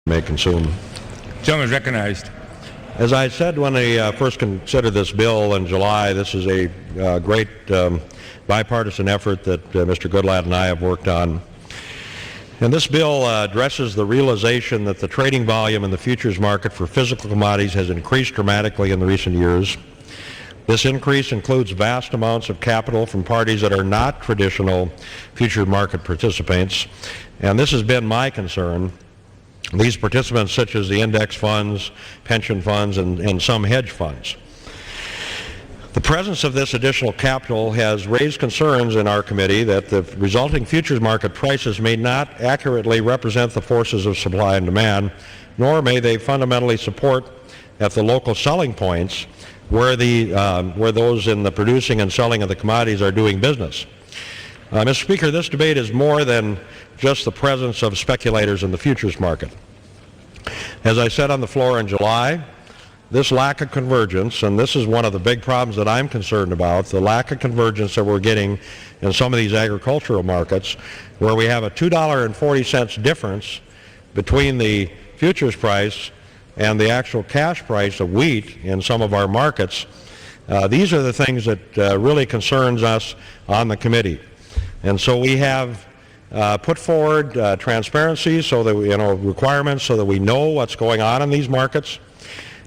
may consume. Gentleman is recognized. As I said when I first considered this bill in July, this is a great bipartisan effort that Mr. Goodlatte and I have worked on. And this bill addresses the realization that the trading volume in the futures market for physical commodities has increased dramatically in the recent years. This increase includes vast amounts of capital from parties that are not traditional futures market participants, and this has been my concern. These participants such as the index funds, pension funds, and some hedge funds. The presence of this additional capital has raised concerns in our committee that the resulting futures market prices may not accurately represent the forces of supply and demand, nor may they fundamentally support at the local selling points where those in the producing and selling of the commodities are doing business. Mr. Speaker, this debate is more than just the presence of speculators in the futures market. As I said on the floor in July, this lack of convergence, and this is one of the big problems that I'm concerned about, the lack of convergence that we're getting in some of these agricultural markets, where we have a $2.40 difference between the futures price and the actual cash price of wheat in some of our markets. These are the things that really concerns us on the committee. And so we have put forward transparency, so that we, requirements, so that we know what's going on in these markets,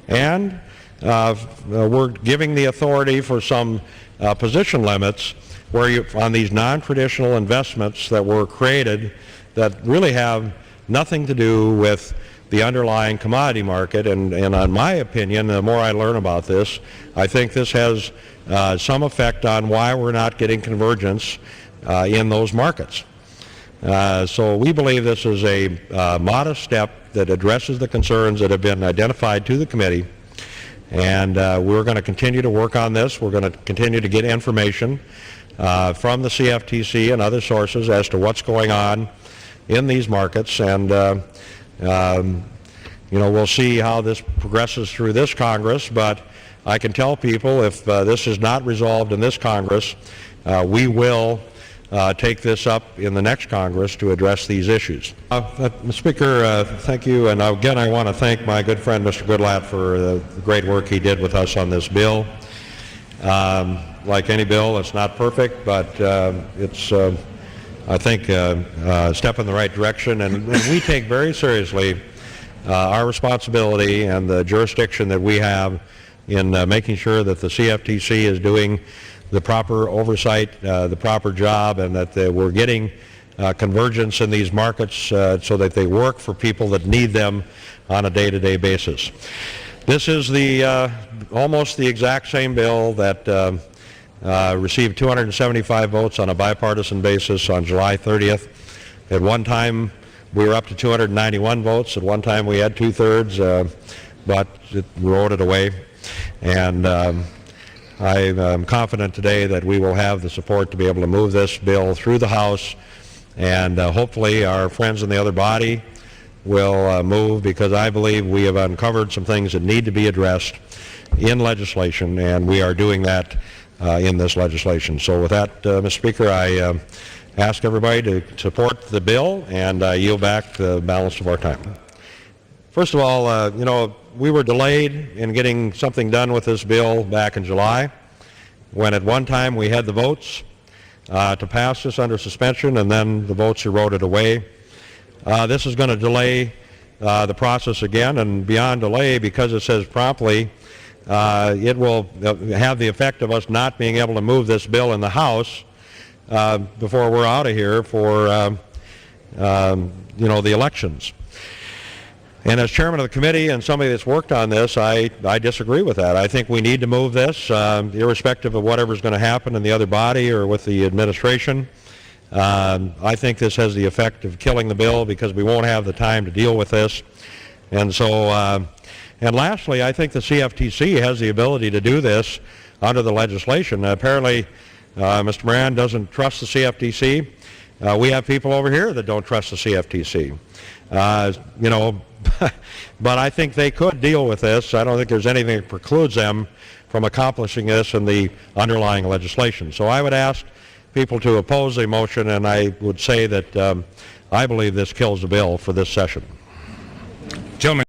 and we're giving the authority for some position limits where on these non-traditional investments that were created that really have nothing to do with the underlying commodity market. And in my opinion, the more I learn about this, I think this has some effect on why we're not getting convergence in those markets. So we believe this is a modest step that addresses the concerns that have been identified to the committee, and we're going to continue to work on this. We're going to continue to get information from the CFTC and other sources as to what's going on in these markets, and we'll see how this progresses through this Congress. But I can tell people, if this is not resolved in this Congress, we will take this up in the next Congress to address these issues. Mr. Speaker, thank you, and again I want to thank my good friend Mr. Goodlatte for the great work he did with us on this bill. Like any bill, it's not perfect, but it's I think a step in the right direction, and we take very seriously our responsibility and the jurisdiction that we have in making sure that the CFTC is doing the proper oversight, the proper job, and that we're getting convergence in these markets so that they work for people that need them on a day-to-day basis. This is the almost the exact same bill that received 275 votes on a bipartisan basis on July 30th. At one time, we were up to 291 votes. At one time, we had 2/3, but it voted away. And I'm confident today that we will have the support to be able to move this bill through the House, and hopefully our friends in the other body will move, because I believe we have uncovered some things that need to be addressed in legislation, and we are doing that in this legislation. So with that, Mr. Speaker, I ask everybody to support the bill, and yield back the balance of our time. First of all, we were delayed in getting something done with this bill back in July, when at one time we had the votes to pass this under suspension, and then the votes eroded away. This is going to delay the process again, and beyond delay, because it says promptly, it will have the effect of us not being able to move this bill in the House before we're out of here for the elections. And as chairman of the committee and somebody that's worked on this, I disagree with that. I think we need to move this, irrespective of whatever's going to happen in the other body or with the administration. I think this has the effect of killing the bill, because we won't have the time to deal with this. And so, and lastly, I think the CFTC has the ability to do this under the legislation. Apparently, Mr. Moran doesn't trust the CFTC. We have people over here that don't trust the CFTC. But I think they could deal with this. I don't think there's anything that precludes them from accomplishing this in the underlying legislation. So I would ask people to oppose the motion, and I would say that I believe this kills the bill for this session. Gentleman